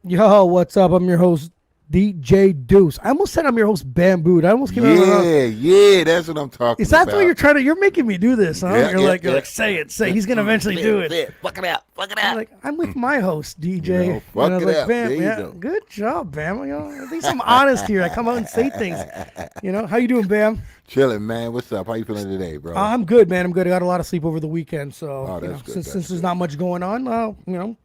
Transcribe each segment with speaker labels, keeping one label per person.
Speaker 1: Yo, what's up? I'm your host, DJ Duss. I almost said I'm your host, Bamboo. I almost came out of the
Speaker 2: Yeah, that's what I'm talking
Speaker 1: Is that
Speaker 2: about.
Speaker 1: what you're making me do this, huh?
Speaker 2: Yeah,
Speaker 1: You're
Speaker 2: yeah,
Speaker 1: like,
Speaker 2: yeah.
Speaker 1: say it. He's going to eventually do it.
Speaker 2: Fuck it out. Fuck it
Speaker 1: I'm
Speaker 2: out.
Speaker 1: like, I'm with my host, DJ. And
Speaker 2: Fuck
Speaker 1: I was
Speaker 2: it
Speaker 1: like,
Speaker 2: out.
Speaker 1: Bam,
Speaker 2: There you
Speaker 1: yeah,
Speaker 2: go.
Speaker 1: good job, Bam. At least I'm honest here. I come out and say things. How you doing, Bam?
Speaker 2: Chilling, man. What's up? How you feeling today, bro?
Speaker 1: I'm good, man. I'm good. I got a lot of sleep over the weekend, so
Speaker 2: Oh, that's good.
Speaker 1: since there's not much going on,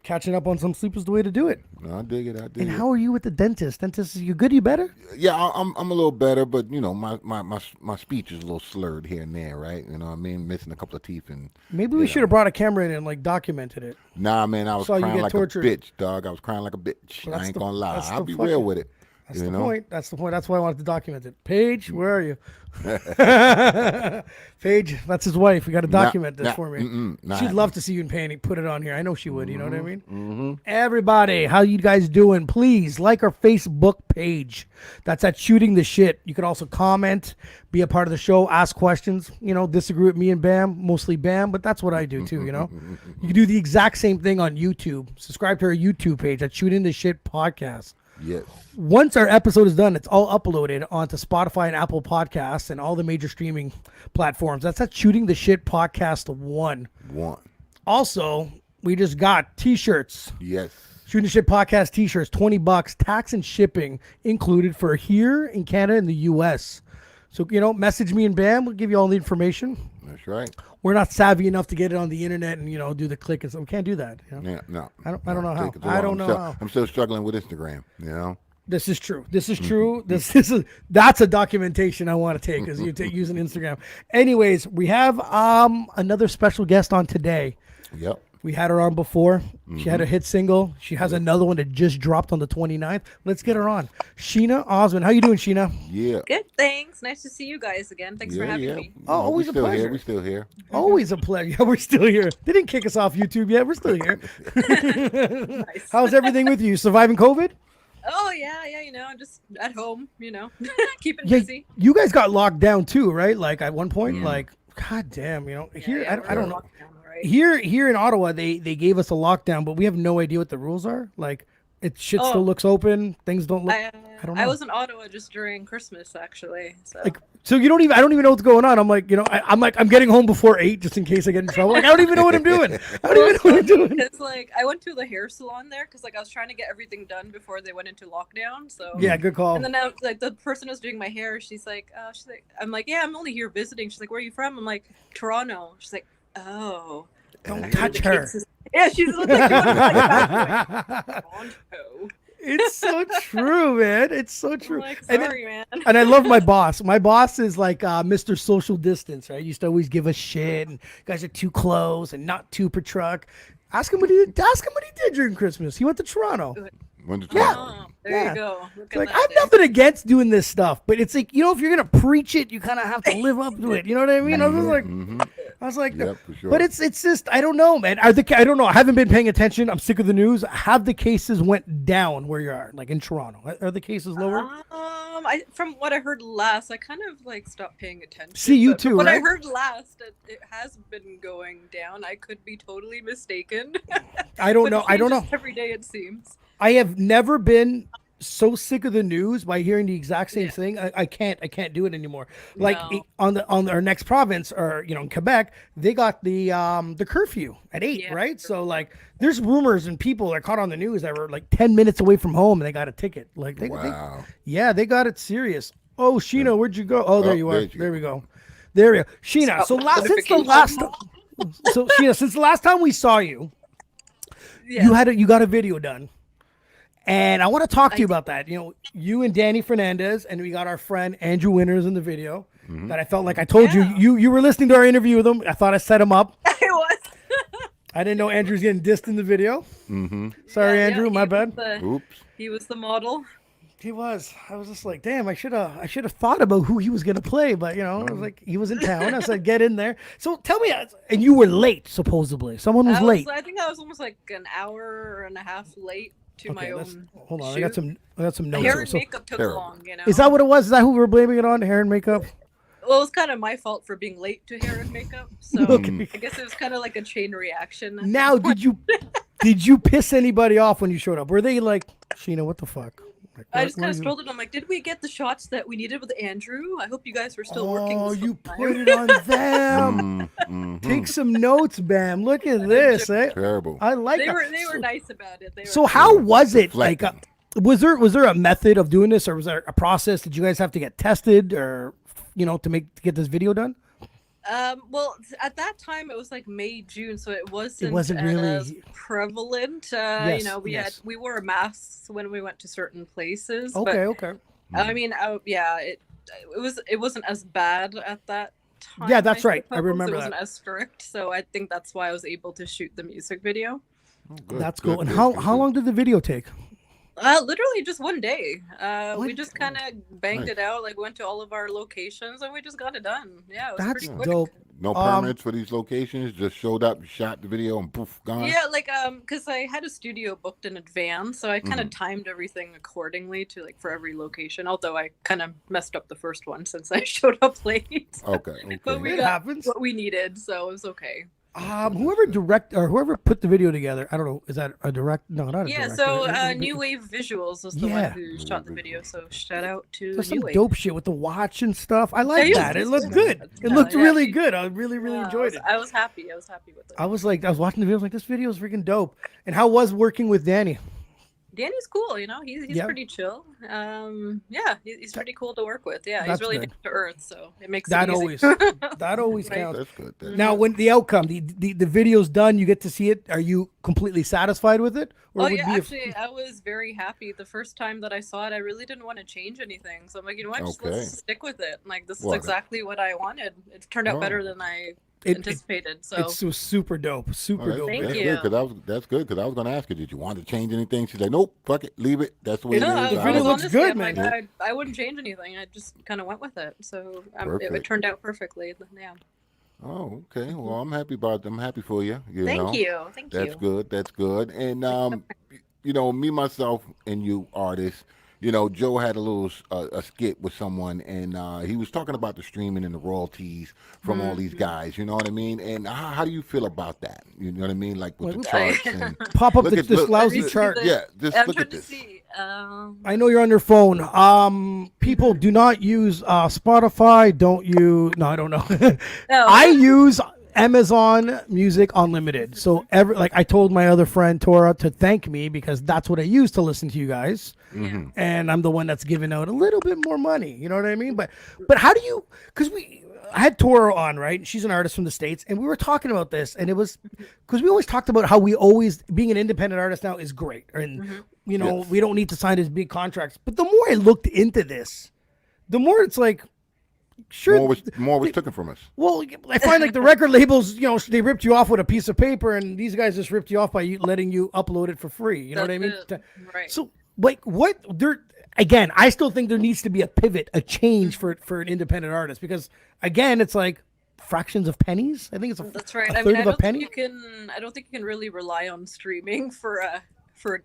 Speaker 1: catching up on some sleep is the way to do it.
Speaker 2: No, I dig it.
Speaker 1: And how are you with the dentist? Dentist, you good? You better?
Speaker 2: Yeah, I'm a little better, but my speech is a little slurred here and there, right? You know what I mean? Missing a couple of teeth and.
Speaker 1: Maybe we should have brought a camera in and documented it.
Speaker 2: Nah, man, I was
Speaker 1: Saw you
Speaker 2: crying
Speaker 1: get
Speaker 2: like
Speaker 1: tortured.
Speaker 2: a bitch, dog. I was crying like a bitch.
Speaker 1: Well,
Speaker 2: I ain't gonna lie. I'll be
Speaker 1: fucking-
Speaker 2: real with it.
Speaker 1: That's
Speaker 2: you
Speaker 1: the
Speaker 2: know?
Speaker 1: point. That's the point. That's why I wanted to document it. Paige, where are you? Paige, that's his wife. We got to document this for me. She'd love to see you in painting. Put it on here. I know she would. You know what I mean? Mm-hmm. Everybody, how you guys doing? Please like our Facebook page. That's at Shooting the Shit. You could also comment, be a part of the show, ask questions. Disagree with me and Bam, mostly Bam, but that's what I do too. You can do the exact same thing on YouTube. Subscribe to our YouTube page at Shooting the Shit Podcast.
Speaker 2: Yes.
Speaker 1: Once our episode is done, it's all uploaded onto Spotify and Apple Podcasts and all the major streaming platforms. That's at Shooting the Shit Podcast 1. Also, we just got t-shirts.
Speaker 2: Yes.
Speaker 1: Shooting the Shit Podcast t-shirts, $20, tax and shipping included for here in Canada and the US. So, message me and Bam. We'll give you all the information.
Speaker 2: That's right.
Speaker 1: We're not savvy enough to get it on the internet and, do the click and stuff. We can't do that.
Speaker 2: Yeah, no.
Speaker 1: I don't know how.
Speaker 2: I don't know how. I'm still struggling with Instagram,
Speaker 1: This is true. That's a documentation I want to take is using Instagram. Anyways, we have another special guest on today.
Speaker 2: Yep.
Speaker 1: We had her on before. She had a hit single. She has another one that just dropped on the 29th. Let's get her on. Sheena Osman. How you doing, Sheena?
Speaker 2: Yeah.
Speaker 3: Good, thanks. Nice to see you guys again. Thanks for having me.
Speaker 1: Oh, always a pleasure.
Speaker 2: We're still here.
Speaker 1: Always a pleasure. Yeah, we're still here. They didn't kick us off YouTube yet. We're still here.
Speaker 3: Nice.
Speaker 1: How's everything with you? Surviving COVID?
Speaker 3: Oh, yeah, just at home, keeping busy.
Speaker 1: You guys got locked down too, right? Like at one point, God damn, here, I don't know.
Speaker 3: Right?
Speaker 1: Here in Ottawa, they gave us a lockdown, but we have no idea what the rules are. Like, still looks open. Things don't look. I don't know.
Speaker 3: I was in Ottawa just during Christmas, actually.
Speaker 1: So I don't even know what's going on. I'm like, I'm getting home before 8 just in case I get in trouble. Like, I don't even know what I'm doing.
Speaker 3: Because I went to the hair salon there because I was trying to get everything done before they went into lockdown. So
Speaker 1: yeah, good call.
Speaker 3: And then the person who was doing my hair, she's like, I'm like, yeah, I'm only here visiting. She's like, where are you from? I'm like, Toronto. She's like, oh.
Speaker 1: Don't touch her.
Speaker 3: Yeah, she's like Toronto.
Speaker 1: It's so true, man. It's so true.
Speaker 3: I'm like, sorry, man.
Speaker 1: And I love my boss. My boss is like Mr. Social Distance, right? He used to always give us shit, and guys are too close and not two per truck. Ask him what he did during Christmas. He went to Toronto.
Speaker 3: There you go.
Speaker 1: I have nothing against doing this stuff, but it's like, if you're gonna preach it, you kind of have to live up to it. You know what I mean? I was like,
Speaker 2: yep, for sure.
Speaker 1: But it's just, I don't know, man. I don't know. I haven't been paying attention. I'm sick of the news. Have the cases went down where you are, like in Toronto? Are the cases lower?
Speaker 3: From what I heard last, I kind of stopped paying attention.
Speaker 1: See, you too,
Speaker 3: What
Speaker 1: right?
Speaker 3: I heard last, it has been going down. I could be totally mistaken.
Speaker 1: I don't know.
Speaker 3: Every day it seems.
Speaker 1: I have never been so sick of the news by hearing the exact same thing. I can't do it anymore. Like on our next province, or in Quebec, they got the curfew at 8, right? So there's rumors and people are caught on the news that were 10 minutes away from home and they got a ticket.
Speaker 2: Wow.
Speaker 1: They got it serious. Oh, Sheena, where'd you go? Oh, there you are. There we go. There we go. Sheena. Since the last time we saw you, you got a video done. And I want to talk to you about that. You and Danny Fernandes, and we got our friend Andrew Winters in the video. That I felt like I told you were listening to our interview with him. I thought I set him up.
Speaker 3: I was.
Speaker 1: I didn't know Andrew's getting dissed in the video. Sorry, Andrew, my bad.
Speaker 2: Oops.
Speaker 3: He was the model.
Speaker 1: He was. I was just like, damn, I should have thought about who he was gonna play, but I was like, he was in town. I said, get in there. So tell me, and you were late supposedly. Someone was late.
Speaker 3: I think I was almost an hour and a half late. To my own.
Speaker 1: Hold on,
Speaker 3: shoot.
Speaker 1: I got some notes.
Speaker 3: Hair and makeup took long,
Speaker 1: Is that what it was? Is that who we were blaming it on? Hair and makeup?
Speaker 3: Well, it was kind of my fault for being late to hair and makeup. So I guess it was kind of like a chain reaction.
Speaker 1: Now, did you Did you piss anybody off when you showed up? Were they like, Sheena, what the fuck? Like,
Speaker 3: I just kind of strolled in. I'm like, did we get the shots that we needed with Andrew? I hope you guys were still working.
Speaker 1: Oh, you put it on them. Take some notes, Bam. Look at this.
Speaker 2: Terrible.
Speaker 1: I like
Speaker 3: they
Speaker 1: that.
Speaker 3: were nice about it.
Speaker 1: So how was it? Like, was there a method of doing this, or was there a process? Did you guys have to get tested, or to get this video done?
Speaker 3: Well, at that time it was like May, June, so it wasn't
Speaker 1: really
Speaker 3: as prevalent. We wore masks when we went to certain places.
Speaker 1: Okay.
Speaker 3: I mean, it wasn't as bad at that time.
Speaker 1: Yeah, that's right. I remember
Speaker 3: it wasn't as strict, so I think that's why I was able to shoot the music video.
Speaker 1: That's cool. And how long did the video take?
Speaker 3: Literally just one day. We just kind of banged it out. Like, went to all of our locations and we just got it done. Yeah, it was pretty quick.
Speaker 1: Dope.
Speaker 2: No permits for these locations. Just showed up, shot the video, and poof, gone.
Speaker 3: Yeah, like because I had a studio booked in advance, so I kind of timed everything accordingly to for every location. Although I kind of messed up the first one since I showed up late.
Speaker 2: Okay.
Speaker 3: But we got what we needed, so it was okay.
Speaker 1: Whoever put the video together, I don't know, is that a direct? No, not a director.
Speaker 3: Yeah, so New Wave Visuals was the one who shot the video, so shout out to
Speaker 1: There's
Speaker 3: New
Speaker 1: some
Speaker 3: Wave.
Speaker 1: dope shit with the watch and stuff. I like that. It looked good. It looked really good. I really enjoyed it.
Speaker 3: I was happy with it.
Speaker 1: I was watching the video, I was like, this video is freaking dope. And how was working with Danny?
Speaker 3: Danny's cool, he's pretty chill. He's pretty cool to work with. Yeah, he's really down to earth, so it makes it easy.
Speaker 1: That always counts.
Speaker 2: That's good.
Speaker 1: Now, when the outcome, the video's done, you get to see it. Are you completely satisfied with it?
Speaker 3: Actually, I was very happy the first time that I saw it. I really didn't want to change anything, so I'm like, let's stick with it. Like, this is exactly what I wanted. It turned out better than I anticipated. So
Speaker 1: it's super dope. Dope.
Speaker 3: Thank you.
Speaker 2: That's good because I was going to ask her, did you want to change anything? She's like, nope, fuck it, leave it. That's the way it is.
Speaker 1: The video looks good, man.
Speaker 3: I wouldn't change anything. I just kind of went with it. So it turned out perfectly. Yeah.
Speaker 2: Oh, okay. Well, I'm happy for you.
Speaker 3: Thank you.
Speaker 2: That's good. That's good. And me, myself, and you artists. Joe had a little a skit with someone, and he was talking about the streaming and the royalties from all these guys. You know what I mean? And how do you feel about that? You know what I mean? Like with the charts and
Speaker 1: pop up this lousy chart.
Speaker 2: Yeah, just look at this.
Speaker 1: I know you're on your phone. People do not use Spotify. Don't you? No, I don't know.
Speaker 3: No.
Speaker 1: I use Amazon Music Unlimited. So I told my other friend Tora to thank me because that's what I use to listen to you guys.
Speaker 2: Mm-hmm.
Speaker 1: And I'm the one that's giving out a little bit more money. You know what I mean? But how do you? Because I had Tora on, right? She's an artist from the States, and we were talking about this, and it was because we always talked about how being an independent artist now is great, and we don't need to sign these big contracts. But the more I looked into this, the more it's like, sure,
Speaker 2: more was taken from us.
Speaker 1: Well, I find like the record labels, they ripped you off with a piece of paper, and these guys just ripped you off by letting you upload it for free. You know what I mean?
Speaker 3: Right.
Speaker 1: So, again, I still think there needs to be a pivot, a change for an independent artist because, again, it's like fractions of pennies. I think it's
Speaker 3: that's right.
Speaker 1: a third of a penny.
Speaker 3: I don't think you can really rely on streaming for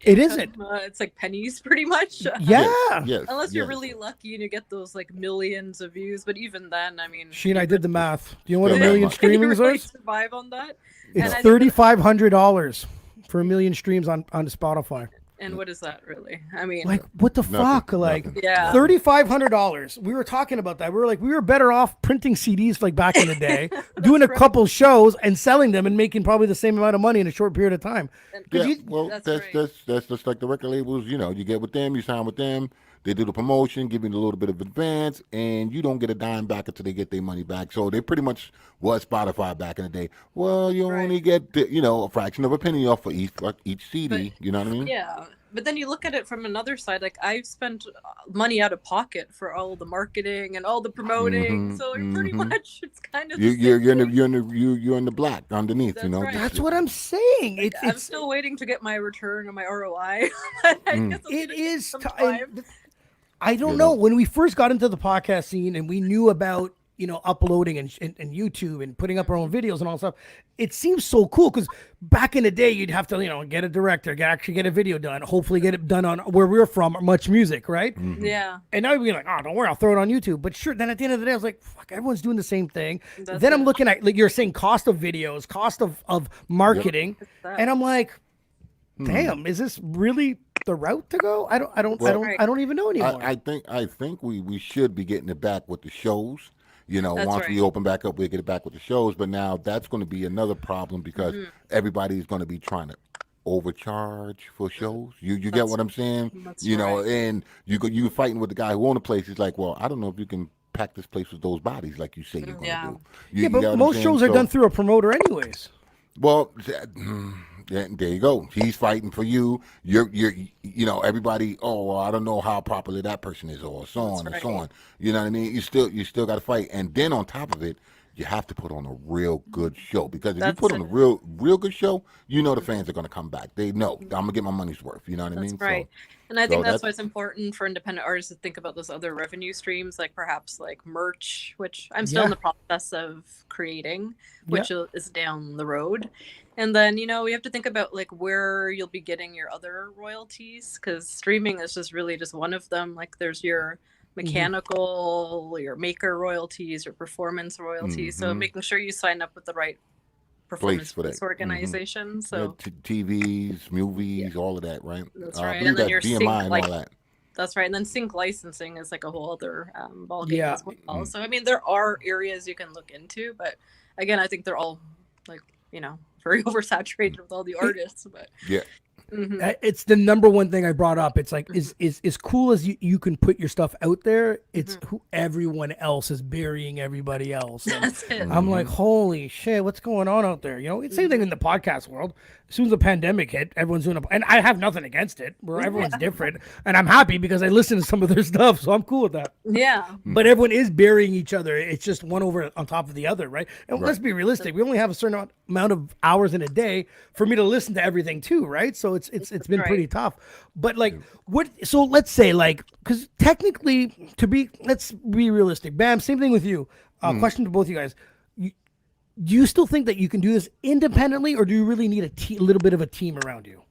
Speaker 1: it isn't.
Speaker 3: It's like pennies pretty much.
Speaker 1: Yeah.
Speaker 2: Yes.
Speaker 3: Unless you're really lucky and you get those like millions of views, but even then, I mean.
Speaker 1: Sheena, I did the math. Do you know what a million streamings
Speaker 3: really
Speaker 1: is?
Speaker 3: Survive on that?
Speaker 1: It's $3,500 for a million streams on Spotify.
Speaker 3: And what is that really? I mean,
Speaker 1: like, what the fuck? Like,
Speaker 3: yeah,
Speaker 1: $3,500. We were talking about that. We were better off printing CDs like back in the day, doing a couple shows and selling them and making probably the same amount of money in a short period of time.
Speaker 2: That's just like the record labels. You get with them, you sign with them. They do the promotion, give you a little bit of advance, and you don't get a dime back until they get their money back. So they pretty much was Spotify back in the day. Well, you only get a fraction of a penny off for each CD. You know what I mean?
Speaker 3: Yeah. But then you look at it from another side. Like, I've spent money out of pocket for all the marketing and all the promoting. So pretty much, it's kind of
Speaker 2: you're in the black underneath.
Speaker 3: That's right.
Speaker 1: That's what I'm saying.
Speaker 3: I'm still waiting to get my return on my ROI.
Speaker 1: It is. I don't know. When we first got into the podcast scene and we knew about uploading and YouTube and putting up our own videos and all that stuff, it seems so cool because back in the day you'd have to get a director, actually get a video done, hopefully get it done on where we're from, Much Music, right?
Speaker 3: Yeah.
Speaker 1: And now you'd be like, oh, don't worry, I'll throw it on YouTube. But sure, then at the end of the day I was like, fuck, everyone's doing the same thing. Then I'm looking at, like you're saying, cost of videos, cost of marketing, and I'm like, damn, is this really the route to go? I don't even know anymore.
Speaker 2: I think we should be getting it back with the shows.
Speaker 3: That's
Speaker 2: Once
Speaker 3: right.
Speaker 2: we open back up, we get it back with the shows. But now that's going to be another problem because everybody's going to be trying to overcharge for shows. You get what I'm saying?
Speaker 3: That's
Speaker 2: and you fighting with the guy who owned the place. He's like, well, I don't know if you can pack this place with those bodies like you say you're going to do.
Speaker 1: Yeah, but most shows are done through a promoter anyways.
Speaker 2: Well, there you go. He's fighting for you. You're everybody. Oh, well, I don't know how popular that person is, or so on and so on. You know what I mean? You still got to fight, and then on top of it, you have to put on a real good show because if you put on a real good show, the fans are going to come back. They know I'm gonna get my money's worth. You know what I mean?
Speaker 3: Right. And I think that's why it's important for independent artists to think about those other revenue streams, like perhaps like merch, which I'm still in the process of creating, which is down the road. And then, we have to think about like where you'll be getting your other royalties, because streaming is just really just one of them. Like there's your mechanical, your maker royalties, your performance royalties. So making sure you sign up with the right performance organization. So
Speaker 2: TVs, movies, all of that, right?
Speaker 3: That's right. And then your BMI and all that. That's right. And then sync licensing is like a whole other ballgame as well. So I mean, there are areas you can look into, but again, I think they're all like very oversaturated with all the artists. But
Speaker 1: it's the number one thing I brought up. It's like as cool as you can put your stuff out there, it's who everyone else is burying everybody else.
Speaker 3: That's it.
Speaker 1: I'm like, holy shit, what's going on out there? It's same thing in the podcast world. As soon as the pandemic hit, everyone's doing and I have nothing against it. Where everyone's different, and I'm happy because I listen to some of their stuff, so I'm cool with that.
Speaker 3: Yeah.
Speaker 1: But everyone is burying each other. It's just one over on top of the other, right? And let's be realistic. We only have a certain amount of hours in a day for me to listen to everything too, right? So it's been pretty tough. But like what? So let's say like because technically let's be realistic. Bam, same thing with you. Question to both you guys. Do you still think that you can do this independently, or do you really need a little bit of a team around you?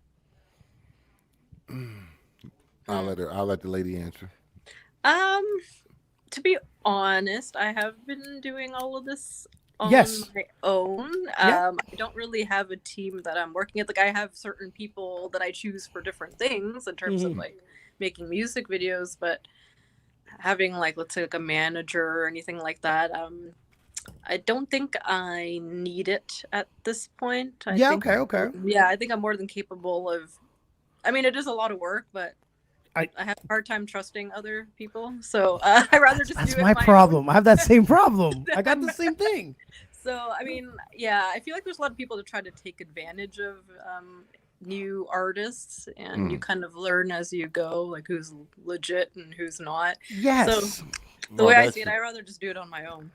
Speaker 2: I'll let the lady answer.
Speaker 3: To be honest, I have been doing all of this on my own. I don't really have a team that I'm working with. Like I have certain people that I choose for different things in terms of like making music videos, but having like, let's say like a manager or anything like that, I don't think I need it at this point.
Speaker 1: Okay.
Speaker 3: Yeah, I think I'm more than capable of. I mean, it is a lot of work, but I have a hard time trusting other people. So I'd rather just do it.
Speaker 1: That's my problem. I have that same problem. I got the same thing.
Speaker 3: So, I mean, yeah, I feel like there's a lot of people that try to take advantage of new artists, and you kind of learn as you go, like who's legit and who's not.
Speaker 1: Yes.
Speaker 3: So the way I see it, I'd rather just do it on my own.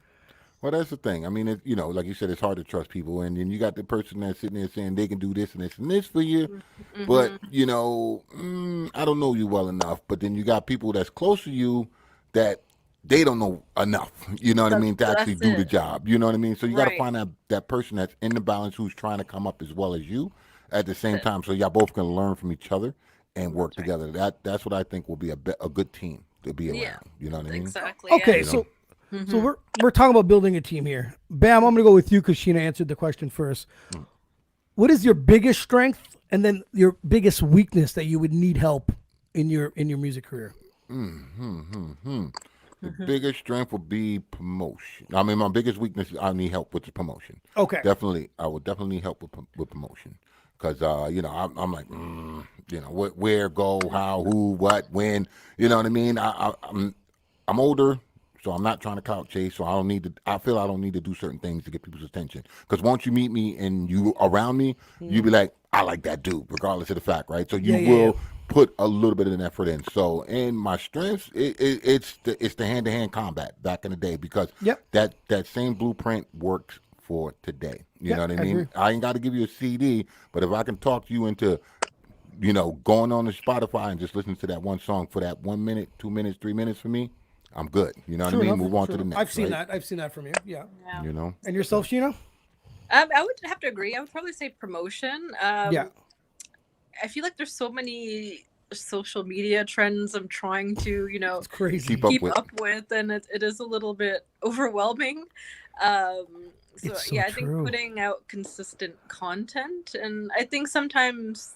Speaker 2: Well, that's the thing. I mean, like you said, it's hard to trust people, and then you got the person that's sitting there saying they can do this and this and this for you, but I don't know you well enough. But then you got people that's close to you that they don't know enough. You know what I mean, to actually do the job. You know what I mean. So you got to find that person that's in the balance who's trying to come up as well as you at the same time, so y'all both can learn from each other and work together. That's what I think will be a good team to be around. You know what I mean?
Speaker 3: Exactly.
Speaker 1: Okay, so. So we're talking about building a team here. Bam, I'm gonna go with you because Sheena answered the question first. What is your biggest strength, and then your biggest weakness that you would need help in your music career?
Speaker 2: The biggest strength would be promotion. I mean, my biggest weakness I need help with the promotion.
Speaker 1: Okay,
Speaker 2: definitely, I would definitely need help with promotion because I'm like where, go, how, who, what, when. You know what I mean? I'm older. So I'm not trying to clout chase. So I feel I don't need to do certain things to get people's attention. Because once you meet me and you around me, you be like, I like that dude, regardless of the fact, right? So you will put a little bit of an effort in. So in my strengths, it's the hand-to-hand combat back in the day because that same blueprint works for today. You know what I mean? I ain't got to give you a CD, but if I can talk you into going on to Spotify and just listening to that one song for that 1 minute, 2 minutes, 3 minutes for me, I'm good. You know what I mean? Move on to the next.
Speaker 1: I've seen that. I've seen that from you. Yeah. And yourself,
Speaker 3: so.
Speaker 1: Sheena?
Speaker 3: I would have to agree. I would probably say promotion. I feel like there's so many social media trends I'm trying to,
Speaker 1: it's crazy.
Speaker 2: keep
Speaker 3: up with, and it is a little bit overwhelming. I think putting out consistent content, and I think sometimes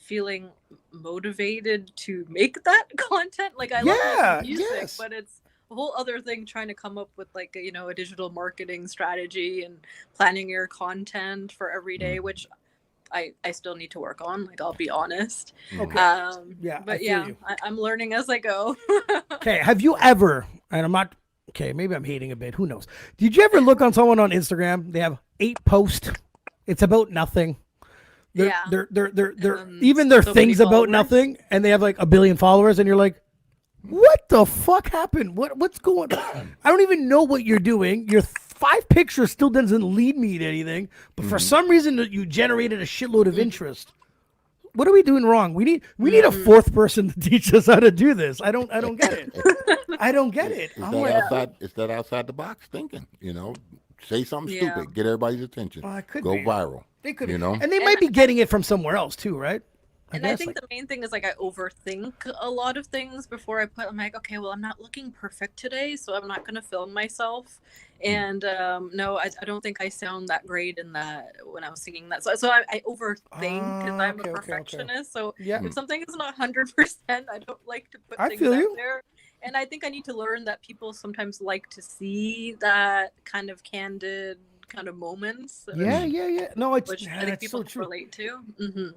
Speaker 3: feeling motivated to make that content. Like I love music, but it's a whole other thing trying to come up with like a digital marketing strategy and planning your content for every day, which I still need to work on. Like, I'll be honest.
Speaker 1: Okay.
Speaker 3: But I'm learning as I go.
Speaker 1: Okay. Have you ever, and I'm not, okay, maybe I'm hating a bit. Who knows? Did you ever look on someone on Instagram? They have 8 posts. It's about nothing. They're even their so things about nothing, and they have like 1 billion followers, and you're like, what the fuck happened? What's going on? I don't even know what you're doing. Your 5 pictures still doesn't lead me to anything, but for some reason you generated a shitload of interest. What are we doing wrong? We need a 4th person to teach us how to do this. I don't get it. I don't get it.
Speaker 2: It's that outside the box thinking, Say something stupid, get everybody's attention. Go viral.
Speaker 1: They could, and they might be getting it from somewhere else too, right?
Speaker 3: I think the main thing is like I overthink a lot of things before I put. I'm like, okay, well, I'm not looking perfect today, so I'm not going to film myself. And no, I don't think I sound that great in that when I was singing that. So I overthink because I'm a perfectionist. So if something is not 100%, I don't like to put things out there. And I think I need to learn that people sometimes like to see that kind of candid kind of moments.
Speaker 1: Yeah. No, it's
Speaker 3: which I think people can relate to. Mm-hmm.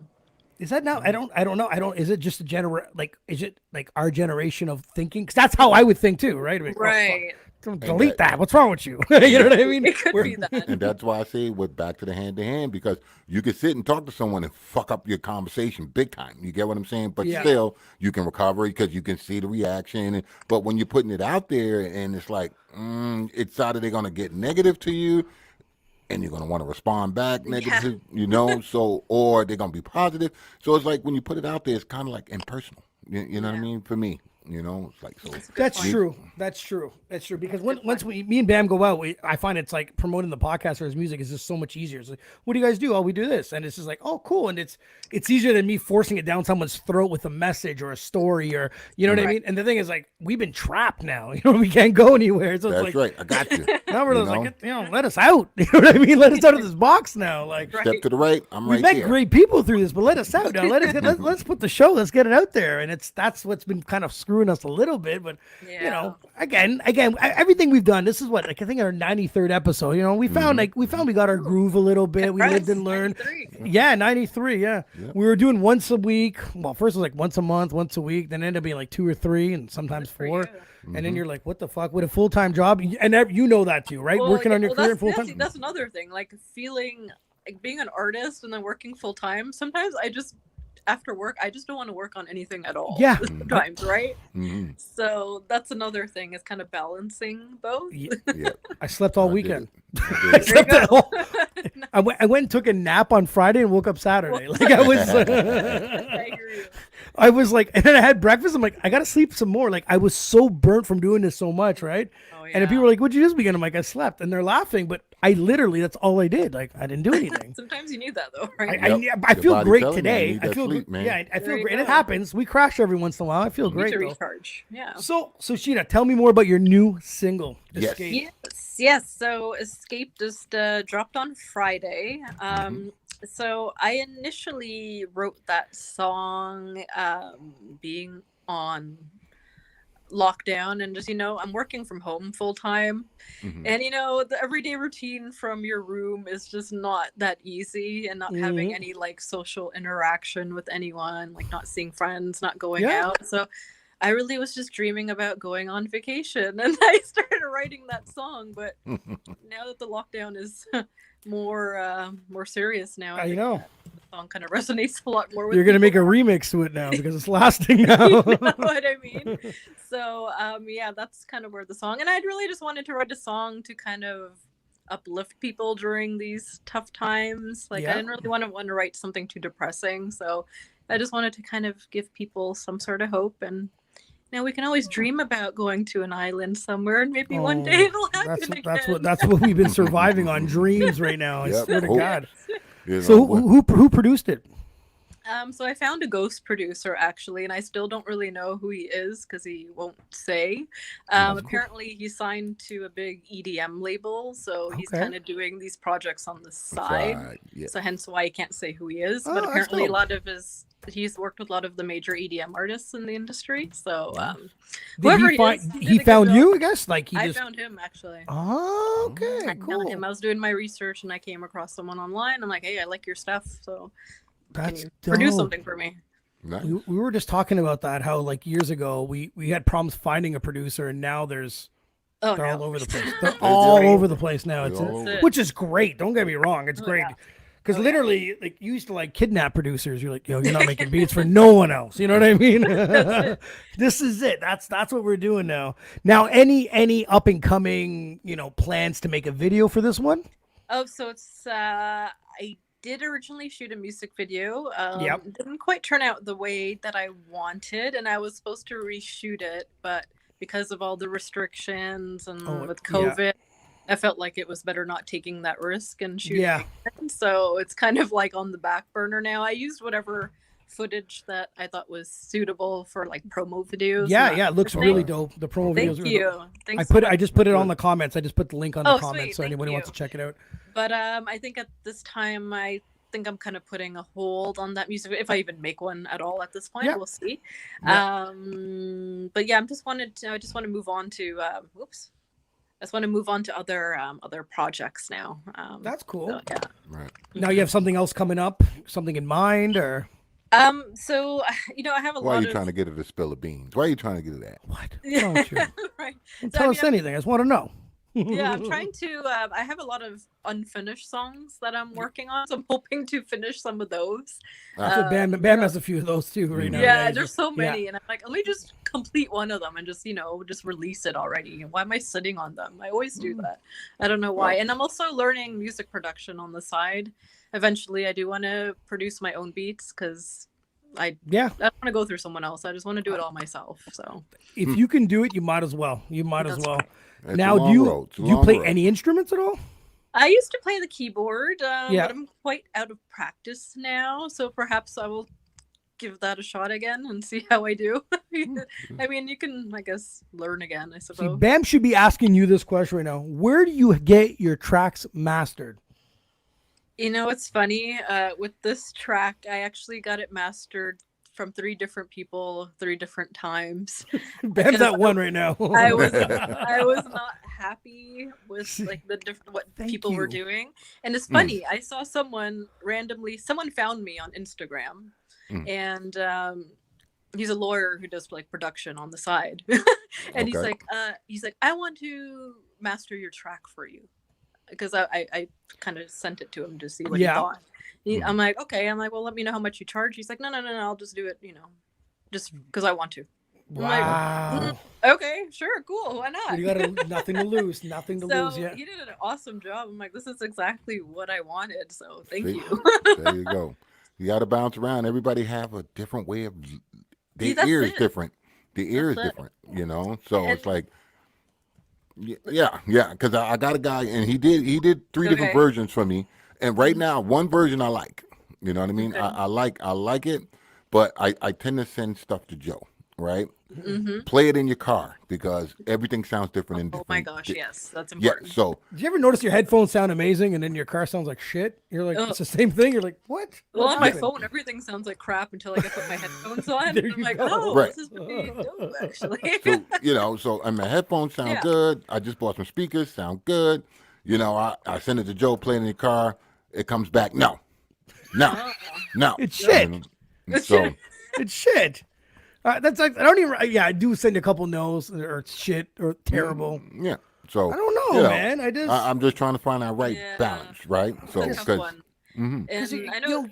Speaker 1: Is that now? I don't know. Is it just is it like our generation of thinking? Because that's how I would think too, right? Like,
Speaker 3: right.
Speaker 1: Don't delete that. What's wrong with you? You know what I mean?
Speaker 3: It could be that.
Speaker 2: And that's why I say we're back to the hand-to-hand, because you can sit and talk to someone and fuck up your conversation big time. You get what I'm saying? But still, you can recover because you can see the reaction. But when you're putting it out there and it's like, it's either they're going to get negative to you and you're going to want to respond back negative, or they're going to be positive. So it's like when you put it out there, it's kind of like impersonal. You know what I mean? For me. It's like so.
Speaker 1: That's true. Because once me and Bam go out, I find it's like promoting the podcast or his music is just so much easier. It's like, what do you guys do? Oh, we do this, and it's just like, oh, cool. And it's easier than me forcing it down someone's throat with a message or a story or what I mean. And the thing is, like, we've been trapped now. We can't go anywhere. So
Speaker 2: that's
Speaker 1: it's
Speaker 2: right. I got you.
Speaker 1: Now we're like, let us out. You know what I mean? Let us out of this box now. Like,
Speaker 2: step to the right. I'm right
Speaker 1: there. We met great people through this, but let us out now. Let's put the show. Let's get it out there. And that's what's been kind of screwing us a little bit, but again, everything we've done. This is what, like, I think our 93rd episode. We found we got our groove a little bit. We lived and learned. 93. Yeah. We were doing once a week. Well, first it was like once a month, once a week. Then it ended up being like 2 or 3, and sometimes 4. And then you're like, what the fuck? With a full-time job, and you know that too, right? Working on your career full-time.
Speaker 3: That's another thing. Like feeling like being an artist and then working full-time. Sometimes after work, I just don't want to work on anything at all.
Speaker 1: Yeah.
Speaker 3: Sometimes, right? Mm-hmm. So that's another thing, is kind of balancing both.
Speaker 2: Yeah.
Speaker 1: I slept all weekend. I went and took a nap on Friday and woke up Saturday. Like I was I was like, and then I had breakfast. I'm like, I gotta sleep some more. Like I was so burnt from doing this so much, right? Oh, yeah. And if people were like, what'd you do this weekend? I'm like, I slept. And they're laughing, but I literally, that's all I did. Like I didn't do anything.
Speaker 3: Sometimes you need that though, right?
Speaker 1: I feel great today. I feel sleep, man. Yeah, I feel great. And it happens. We crash every once in a while. I feel great.
Speaker 3: To recharge. Yeah.
Speaker 1: So Sheena, tell me more about your new single, Escape.
Speaker 3: Yes. So Escape just dropped on Friday. So I initially wrote that song being on lockdown, and just I'm working from home full time, and the everyday routine from your room is just not that easy, and not having any like social interaction with anyone, like not seeing friends, not going out. So I really was just dreaming about going on vacation, and I started writing that song. But now that the lockdown is more serious now,
Speaker 1: I know
Speaker 3: the song kind of resonates a lot more with
Speaker 1: You're gonna make a remix to it now because it's lasting now.
Speaker 3: You know what I mean? So that's kind of where the song, and I'd really just wanted to write a song to kind of uplift people during these tough times. Like I didn't really want to write something too depressing, so I just wanted to kind of give people some sort of hope. And now we can always dream about going to an island somewhere, and maybe one day it'll happen again.
Speaker 1: That's what we've been surviving on, dreams right now. I swear to God. So who produced it?
Speaker 3: So I found a ghost producer actually, and I still don't really know who he is because he won't say. Apparently he signed to a big EDM label, so he's kind of doing these projects on the side. So hence why I can't say who he is. But apparently a lot of his he's worked with a lot of the major EDM artists in the industry. So
Speaker 1: he found you, I guess? Like
Speaker 3: I found him actually.
Speaker 1: Oh, okay, cool.
Speaker 3: I found him. I was doing my research and I came across someone online. I'm like, hey, I like your stuff, so can you produce something for me?
Speaker 2: Nice.
Speaker 1: We were just talking about that, how like years ago we had problems finding a producer, and now they're all over the place. They're all over the place now. Which is great. Don't get me wrong, it's great. Because literally, like, you used to like kidnap producers. You're like, yo, you're not making beats for no one else. You know what I mean? This is it. That's what we're doing now. Now, any up and coming, plans to make a video for this one?
Speaker 3: Oh, so it's I did originally shoot a music video. Didn't quite turn out the way that I wanted, and I was supposed to reshoot it, but because of all the restrictions and with COVID, I felt like it was better not taking that risk and shooting. Yeah. So it's kind of like on the back burner now. I used whatever footage that I thought was suitable for like promo videos.
Speaker 1: Yeah, it looks really dope. The promo videos.
Speaker 3: Thank you.
Speaker 1: I just put it on the comments. I just put the link on the comments, so anybody wants to check it out.
Speaker 3: But I think at this time I'm kind of putting a hold on that music, if I even make one at all at this point. We'll see. But yeah, I just want to move on to I just want to move on to other projects now.
Speaker 1: That's cool.
Speaker 3: So, yeah.
Speaker 2: Right.
Speaker 1: Now you have something else coming up, something in mind, or?
Speaker 3: So I have a lot.
Speaker 2: Why are you trying to get her to spill the beans? Why are you trying to get her that?
Speaker 1: What?
Speaker 3: Right.
Speaker 1: Tell us anything. I just want to know.
Speaker 3: Yeah, I'm trying to. I have a lot of unfinished songs that I'm working on, so I'm hoping to finish some of those.
Speaker 1: Bam has a few of those too right now.
Speaker 3: Yeah, there's so many, and I'm like, let me just complete one of them and just release it already. Why am I sitting on them? I always do that. I don't know why. And I'm also learning music production on the side. Eventually, I do want to produce my own beats because I don't want to go through someone else. I just want to do it all myself. So
Speaker 1: if you can do it, you might as well. Now, do you play any instruments at all?
Speaker 3: I used to play the keyboard, but I'm quite out of practice now. So perhaps I will give that a shot again and see how I do. I mean, you can, I guess, learn again, I suppose.
Speaker 1: See, Bam should be asking you this question right now. Where do you get your tracks mastered?
Speaker 3: It's funny. With this track, I actually got it mastered from 3 different people 3 different times.
Speaker 1: Bam's at one right now.
Speaker 3: I was not happy with like what people were doing. And it's funny, I saw someone found me on Instagram, and he's a lawyer who does like production on the side. And he's like, I want to master your track for you. Because I kind of sent it to him to see what he thought. I'm like, okay. I'm like, well, let me know how much you charge. He's like, no, I'll just do it, just because I want to.
Speaker 1: Wow.
Speaker 3: Like, okay, sure, cool. Why not?
Speaker 1: You got nothing to lose. Nothing to lose. Yeah.
Speaker 3: He did an awesome job. I'm like, this is exactly what I wanted. So thank you.
Speaker 2: There you go. You got to bounce around. Everybody have a different way of. The ear is different. The ear is different. So it's like. Yeah. Because I got a guy, and he did 3 different versions for me, and right now one version I like. You know what I mean? Okay. I like it, but I tend to send stuff to Joe. Right? Mm-hmm. Play it in your car because everything sounds different.
Speaker 3: Oh my gosh, yes, that's important.
Speaker 2: Yeah. So,
Speaker 1: did you ever notice your headphones sound amazing and then your car sounds like shit? You're like, it's the same thing. You're like, what?
Speaker 3: Well, on my phone, everything sounds like crap until I put my headphones on. I'm like, this is pretty dope, actually.
Speaker 2: So and my headphones sound good. I just bought some speakers, sound good. I send it to Joe, play it in the car. It comes back, no.
Speaker 1: It's shit. It's shit. That's like, I don't even. Yeah, I do send a couple no's or shit or terrible.
Speaker 2: Yeah. So
Speaker 1: I don't know, man.
Speaker 2: I'm just trying to find that right balance, right? So because
Speaker 3: and I know,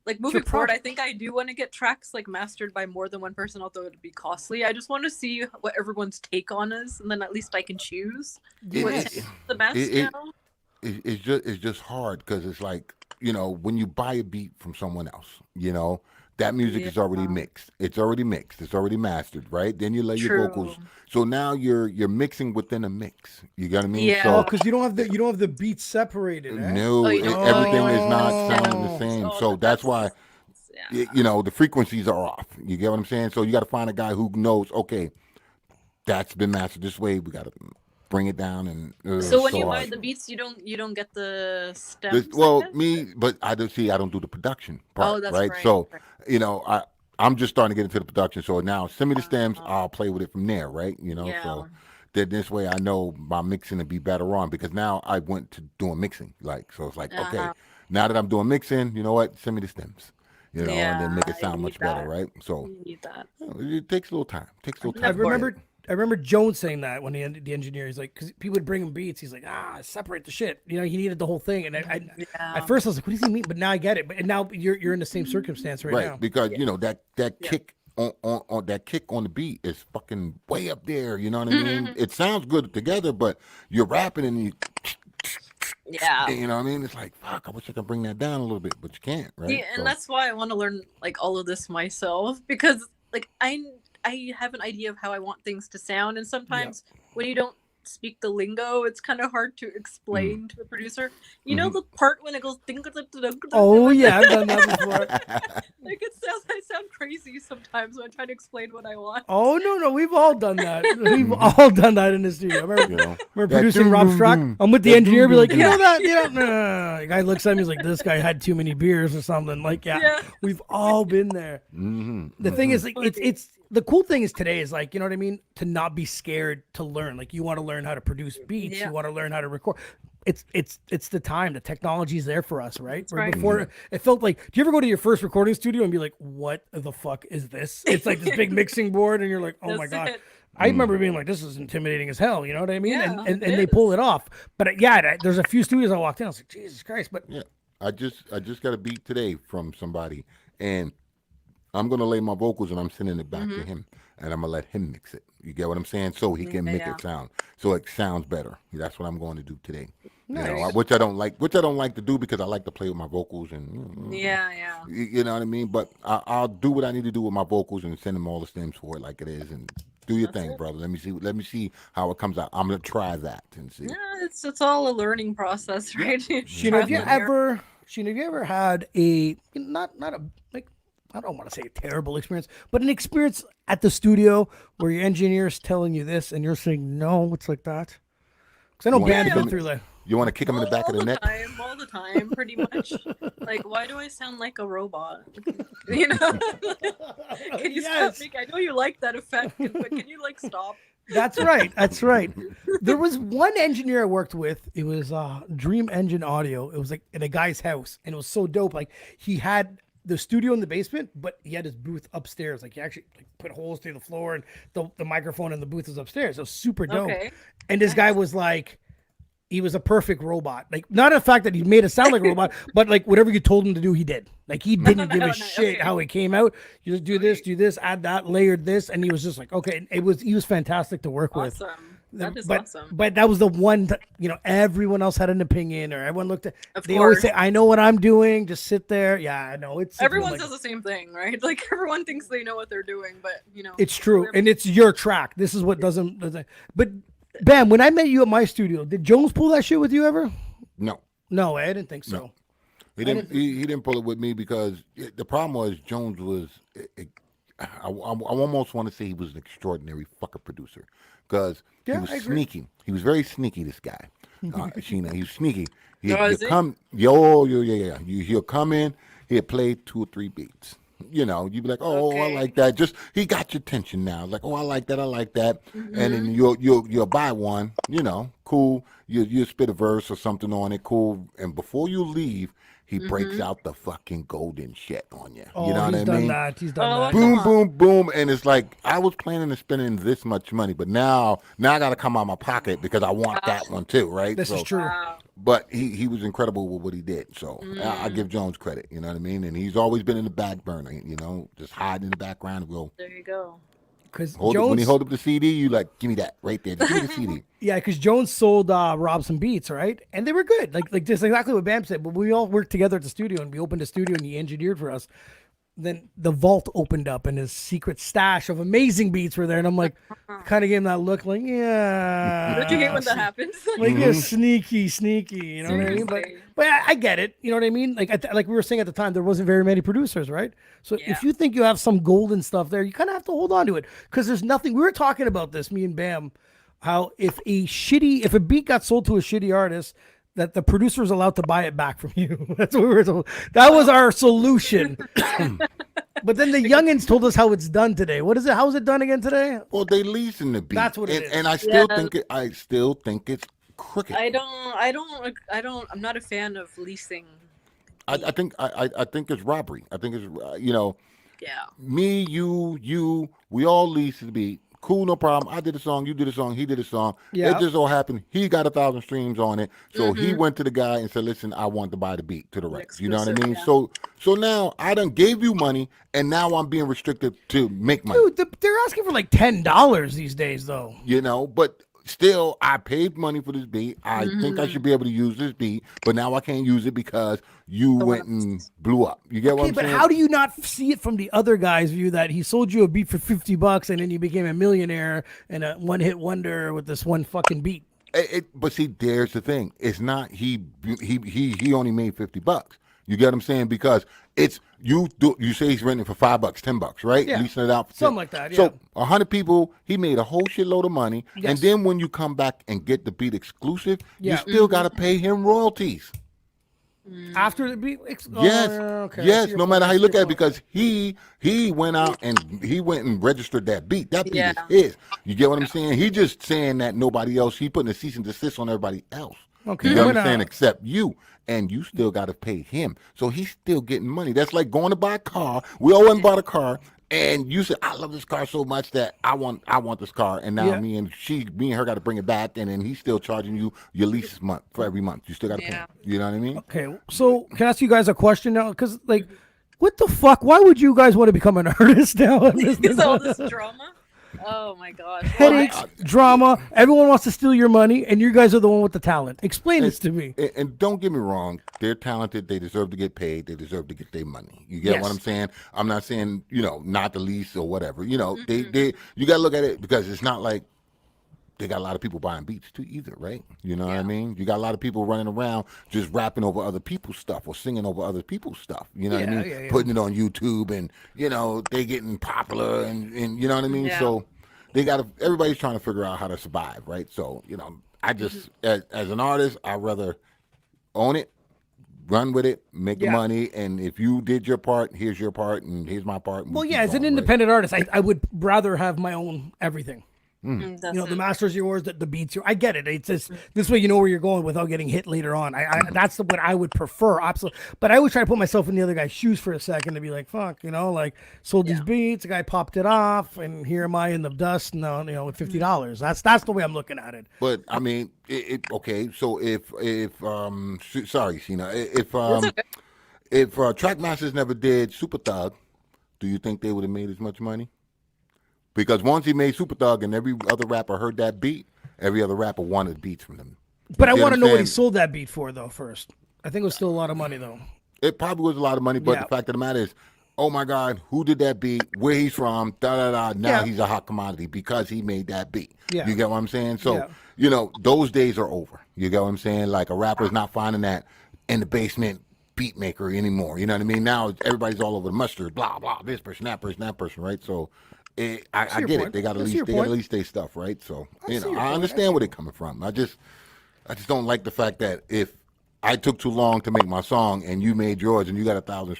Speaker 3: like moving forward, I think I do want to get tracks like mastered by more than one person, although it'd be costly. I just want to see what everyone's take on is, and then at least I can choose what's the best.
Speaker 2: It's just hard because it's like when you buy a beat from someone else, that music is already mixed. It's already mixed. It's already mastered, right? Then you lay your vocals. So now you're mixing within a mix. You got what I mean?
Speaker 3: Yeah.
Speaker 2: So
Speaker 1: because you don't have the beats separated.
Speaker 2: No, everything is not sounding the same. So that's why the frequencies are off. You get what I'm saying? So you got to find a guy who knows. Okay, that's been mastered this way. We got to bring it down, and
Speaker 3: so when you
Speaker 2: hard.
Speaker 3: buy the beats, you don't get the stems.
Speaker 2: But I don't do the production part,
Speaker 3: that's
Speaker 2: right?
Speaker 3: right.
Speaker 2: So I'm just starting to get into the production. So now send me the stems, I'll play with it from there, right? So that this way I know my mixing to be better on, because now I went to doing mixing, so it's like okay, now that I'm doing mixing, you know what? Send me the stems. And then make it sound much better, right? So
Speaker 3: you need that.
Speaker 2: It takes a little time.
Speaker 1: I remember Jones saying that when the engineer, he's like, because people would bring him beats, he's like, separate the shit. He needed the whole thing, and at first I was like, what does he mean? But now I get it. But now you're in the same circumstance right now,
Speaker 2: because that kick on that kick on the beat is fucking way up there. You know what I mean? It sounds good together, but you're rapping and you.
Speaker 3: Yeah.
Speaker 2: You know what I mean? It's like, fuck, I wish I could bring that down a little bit, but you can't, right?
Speaker 3: Yeah, and that's why I want to learn all of this myself, because I have an idea of how I want things to sound, and sometimes when you don't speak the lingo, it's kind of hard to explain to the producer. You know the part when it goes
Speaker 1: oh yeah, I've done that before.
Speaker 3: I sound crazy sometimes when I try to explain what I want.
Speaker 1: Oh no, we've all done that. We've all done that in the studio. I remember producing Rob Strock. I'm with the engineer, be like, you know that? No. The guy looks at me, he's like, this guy had too many beers or something. We've all been there. The thing is, it's the cool thing is today is you know what I mean, to not be scared to learn. You want to learn how to produce beats, you want to learn how to record. It's the time. The technology's there for us, right? Where before it felt like, do you ever go to your first recording studio and be like, what the fuck is this? It's like this big mixing board, and you're like, oh my god. I remember being like, this is intimidating as hell. You know what I mean? And they pull it off. But there's a few studios I walked in, I was like, Jesus Christ. But
Speaker 2: I just got a beat today from somebody, and I'm going to lay my vocals and I'm sending it back to him, and I'm going to let him mix it. You get what I'm saying? So he can make it sound. So it sounds better. That's what I'm going to do today.
Speaker 1: Nice.
Speaker 2: Which I don't like to do, because I like to play with my vocals and you know what I mean? But I'll do what I need to do with my vocals and send them all the stems for it like it is, and do your thing, brother. Let me see how it comes out. I'm going to try that and see.
Speaker 3: Yeah, it's all a learning process, right?
Speaker 1: Sheena, have you ever had a I don't want to say a terrible experience, but an experience at the studio where your engineer's telling you this and you're saying, no, it's like that? Because I know bands go through that.
Speaker 2: You want to kick him in the back of the neck?
Speaker 3: All the time, pretty much. Why do I sound like a robot? Can you stop making? I know you like that effect, but can you stop?
Speaker 1: That's right. There was one engineer I worked with. It was Dream Engine Audio. It was in a guy's house, and it was so dope. He had the studio in the basement, but he had his booth upstairs. He actually put holes through the floor, and the microphone in the booth was upstairs. It was super dope. Okay. And this guy was he was a perfect robot. Not a fact that he made it sound like a robot, but whatever you told him to do, he did. He didn't give a shit how it came out. You just do this, add that, layered this, and he was just okay. He was fantastic to work with.
Speaker 3: That is awesome.
Speaker 1: But that was the one that, everyone else had an opinion, or everyone looked at. They always say, "I know what I'm doing. Just sit there." Yeah, I know.
Speaker 3: Everyone says the same thing, right? Everyone thinks they know what they're doing, but
Speaker 1: it's true, and it's your track. This is what doesn't. But Bam, when I met you at my studio, did Jones pull that shit with you ever?
Speaker 2: No,
Speaker 1: I didn't think so.
Speaker 2: No. He didn't. He didn't pull it with me, because the problem was Jones was. I almost want to say he was an extraordinary fucker producer, because he was sneaky. He was very sneaky. This guy, Sheena, he was sneaky. He'll come in. He'll play 2 or 3 beats. You'd be like, oh, I like that. Just he got your attention now. I like that. And then you'll buy one. Cool. You spit a verse or something on it. Cool. And before you leave, he breaks out the fucking golden shit on you.
Speaker 1: Oh,
Speaker 2: you know what I mean?
Speaker 1: He's done that.
Speaker 2: Boom, boom, boom. And it's I was planning to spending this much money, but now I got to come out of my pocket because I want that one too, right?
Speaker 1: This is true.
Speaker 3: Wow.
Speaker 2: But he was incredible with what he did. So I give Jones credit, you know what I mean? And he's always been in the back burner, just hiding in the background and go.
Speaker 3: There you go.
Speaker 2: When he hold up the CD, you give me that right there. Just give me the CD.
Speaker 1: Yeah, because Jones sold Rob some beats, right? And they were good. Just exactly what Bam said. But we all worked together at the studio, and we opened a studio, and he engineered for us. Then the vault opened up, and his secret stash of amazing beats were there. And I'm kind of gave him that look, yeah.
Speaker 3: Don't you hate when that happens?
Speaker 1: Yeah, sneaky, you know what I mean? But I get it, you know what I mean? Like we were saying at the time, there wasn't very many producers, right? So if you think you have some golden stuff there, you kind of have to hold on to it, because there's nothing. We were talking about this, me and Bam, how if a beat got sold to a shitty artist, that the producer is allowed to buy it back from you. That's what we were told. That was our solution. But then the youngins told us how it's done today. What is it? How is it done again today?
Speaker 2: Well, they leasing the beat.
Speaker 1: That's what it is.
Speaker 2: And I still think it's crooked.
Speaker 3: I'm not a fan of leasing.
Speaker 2: I think it's robbery. I think it's
Speaker 3: Yeah.
Speaker 2: Me, you, we all lease the beat. Cool, no problem. I did a song, you did a song, he did a song.
Speaker 1: Yeah.
Speaker 2: It just so happened he got 1,000 streams on it. So he went to the guy and said, listen, I want to buy the beat to the rights. You know what I mean?
Speaker 3: Yeah.
Speaker 2: So now I done gave you money and now I'm being restricted to make money.
Speaker 1: Dude, they're asking for like $10 these days, though.
Speaker 2: But still, I paid money for this beat. I think I should be able to use this beat, but now I can't use it because you went and blew up. You get what I'm saying?
Speaker 1: But how do you not see it from the other guy's view that he sold you a beat for $50 and then you became a millionaire and a one-hit wonder with this one fucking beat?
Speaker 2: But see, there's the thing. It's not he only made $50. You get what I'm saying? Because it's you say he's renting for $5, $10, right?
Speaker 1: Yeah.
Speaker 2: Leasing it out for
Speaker 1: Something like that, yeah.
Speaker 2: So 100 people, he made a whole shitload of money.
Speaker 1: Yes.
Speaker 2: And then when you come back and get the beat exclusive,
Speaker 1: Yeah.
Speaker 2: you still gotta pay him royalties.
Speaker 1: After the beat?
Speaker 2: Yes.
Speaker 1: Okay.
Speaker 2: Yes, no matter how you look at it, because he went out and registered that beat. That beat is his. You get what I'm saying? He just saying that nobody else, he putting a cease and desist on everybody else.
Speaker 1: Okay.
Speaker 2: You know what I'm saying? Except you. And you still got to pay him. So he's still getting money. That's like going to buy a car. We all went and bought a car. And you said, I love this car so much that I want this car. And now me and her got to bring it back. And then he's still charging you your lease month for every month. You still got to pay him. You know what I mean?
Speaker 1: Okay. So can I ask you guys a question now? Because, like, what the fuck? Why would you guys want to become an artist now?
Speaker 3: Because all this drama? Oh my gosh.
Speaker 1: Headaches, drama. Everyone wants to steal your money, and you guys are the one with the talent. Explain this to me.
Speaker 2: And don't get me wrong, they're talented. They deserve to get paid. They deserve to get their money. You get what I'm saying? I'm not saying not the lease or whatever. They you got to look at it because it's not like they got a lot of people buying beats too either, right? You know what I mean? You got a lot of people running around just rapping over other people's stuff or singing over other people's stuff. You know what I mean? Putting it on YouTube and they getting popular and you know what I mean? So everybody's trying to figure out how to survive, right? So, I just as an artist, I'd rather own it, run with it, make the money, and if you did your part, here's your part and here's my part.
Speaker 1: Well, as an independent artist, I would rather have my own everything. The master's yours, the beats yours. I get it. It's just this way you know where you're going without getting hit later on. That's what I would prefer. Absolutely. But I always try to put myself in the other guy's shoes for a second to be like, fuck, sold these beats, the guy popped it off, and here am I in the dust now, with $50. That's the way I'm looking at it.
Speaker 2: But I mean, okay. So if sorry, Sheena, if Trackmasters never did Super Thug, do you think they would have made as much money? Because once he made Super Thug and every other rapper heard that beat, every other rapper wanted beats from him.
Speaker 1: But I want to know what he sold that beat for, though, first. I think it was still a lot of money, though.
Speaker 2: It probably was a lot of money, but the fact of the matter is, oh my God, who did that beat, where he's from, da-da-da, now he's a hot commodity because he made that beat. Yeah. You get what I'm saying? So, those days are over. You get what I'm saying? Like a rapper's not finding that in the basement beat maker anymore. You know what I mean? Now everybody's all over the mustard, blah, blah, this person, that person, right? So, I get it. They got to lease their stuff, right? So I understand where they're coming from. I just don't like the fact that if I took too long to make my song and you made yours and you got 100,000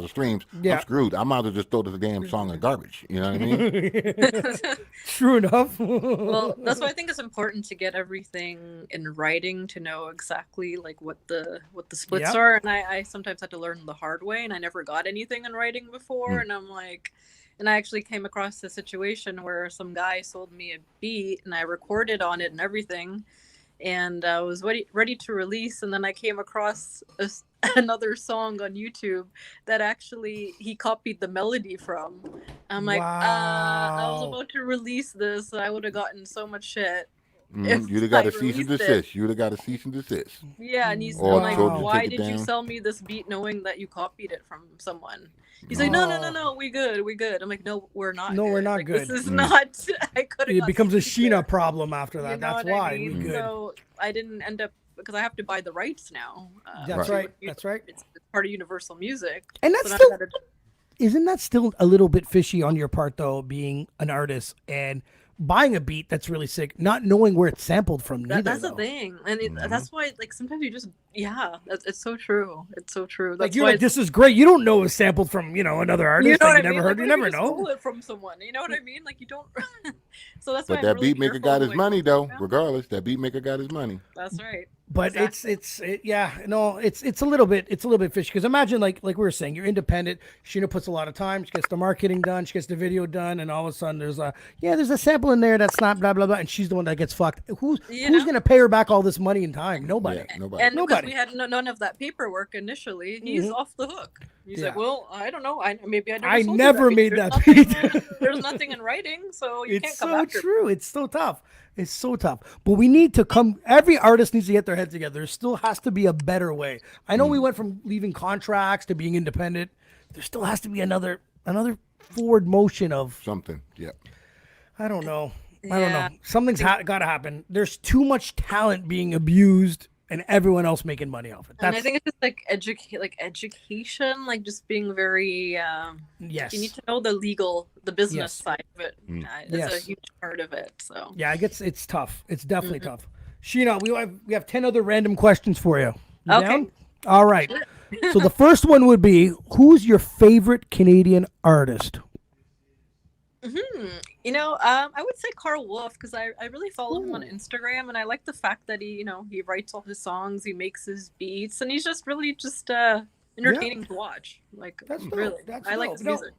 Speaker 2: streams, I'm screwed. I might as well just throw the damn song in the garbage. You know what I mean?
Speaker 1: True enough.
Speaker 3: Well, that's why I think it's important to get everything in writing to know exactly like what the splits are. And I sometimes had to learn the hard way, and I never got anything in writing before. And I'm like. And I actually came across a situation where some guy sold me a beat and I recorded on it and everything. And I was ready to release. And then I came across another song on YouTube that actually he copied the melody from. I'm like, I was about to release this. I would have gotten so much shit.
Speaker 2: You'd have got a cease and desist. You'd have got a cease and desist.
Speaker 3: Yeah, and he's like, why did you sell me this beat knowing that you copied it from someone? He's like, no, we good. I'm like, no, we're not.
Speaker 1: No,
Speaker 3: good.
Speaker 1: we're not
Speaker 3: like,
Speaker 1: good.
Speaker 3: This is not. I could.
Speaker 1: It becomes a Sheena problem after that. That's why.
Speaker 3: I mean? So I didn't end up because I have to buy the rights now.
Speaker 1: That's right. That's right.
Speaker 3: It's part of Universal Music.
Speaker 1: And that's isn't that still a little bit fishy on your part though, being an artist and buying a beat that's really sick, not knowing where it's sampled from.
Speaker 3: That's the thing, and that's why like sometimes you just it's so true. It's so true. That's
Speaker 1: like you're like, this is great. You don't know it's sampled from another artist that you never heard.
Speaker 3: Like,
Speaker 1: you never
Speaker 3: know.
Speaker 1: Stole
Speaker 3: it from someone. You know what I mean? Like you don't. So that's.
Speaker 2: But
Speaker 3: why
Speaker 2: that
Speaker 3: really
Speaker 2: beat maker got his money though. Regardless, that beat maker got his money.
Speaker 3: That's right.
Speaker 1: But exactly. it's a little bit fishy, because imagine like we were saying, you're independent. Sheena puts a lot of time. She gets the marketing done. She gets the video done, and all of a sudden there's a sample in there that's not blah blah blah, and she's the one that gets fucked. Who's gonna pay her back all this money and time? Nobody.
Speaker 2: Yeah, nobody.
Speaker 3: And because we had none of that paperwork initially, he's off the hook. He's like, well, I don't know. I never
Speaker 1: made that beat.
Speaker 3: There's nothing in writing, so you can't come after.
Speaker 1: It's so true. It's so tough. It's so tough. But we need to every artist needs to get their head together. There still has to be a better way. I know we went from leaving contracts to being independent. There still has to be another forward motion of
Speaker 2: something. Yeah.
Speaker 1: I don't know. Something's got to happen. There's too much talent being abused and everyone else making money off it.
Speaker 3: And I think it's just like education, like just being very yes. You need to know the business side of it. It's a huge part of it. So
Speaker 1: yeah, it's tough. It's definitely tough. Sheena, we have 10 other random questions for you. You down? All right. So the first one would be, who's your favorite Canadian artist?
Speaker 3: I would say Carl Wolf, because I really follow him on Instagram, and I like the fact that he writes all his songs, he makes his beats, and he's just really entertaining to watch. Like,
Speaker 1: that's
Speaker 3: really, I like his music.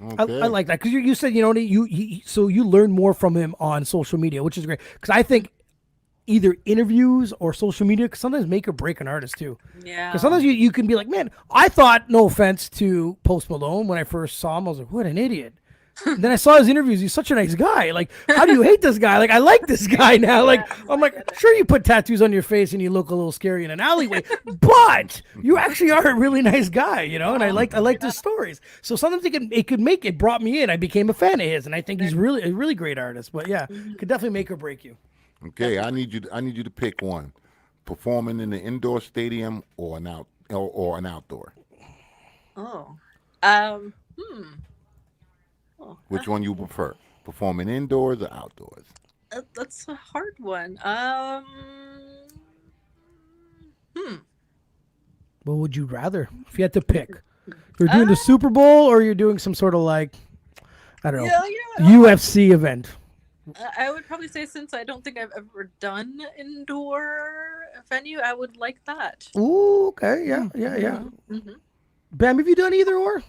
Speaker 2: Okay.
Speaker 1: I like that, because you said you learn more from him on social media, which is great, because I think either interviews or social media can sometimes make or break an artist too.
Speaker 3: Yeah.
Speaker 1: Because sometimes you can be like, man, I thought, no offense to Post Malone, when I first saw him, I was like, what an idiot. And then I saw his interviews. He's such a nice guy. Like, how do you hate this guy? Like, I like this guy now. Like, I'm like, sure, you put tattoos on your face and you look a little scary in an alleyway, but you actually are a really nice guy, And I liked his stories. So sometimes it brought me in. I became a fan of his, and I think he's really a really great artist. But yeah, could definitely make or break you.
Speaker 2: Okay, I need you to pick one: performing in the indoor stadium or an outdoor.
Speaker 3: Oh,
Speaker 2: Which one you prefer? Performing indoors or outdoors?
Speaker 3: That's a hard one.
Speaker 1: What would you rather, if you had to pick? You're doing the Super Bowl, or you're doing some sort of I don't know, UFC event?
Speaker 3: I would probably say, since I don't think I've ever done indoor venue, I would like that.
Speaker 1: Ooh, okay, yeah. Mm-hmm. Bam, have you done either or?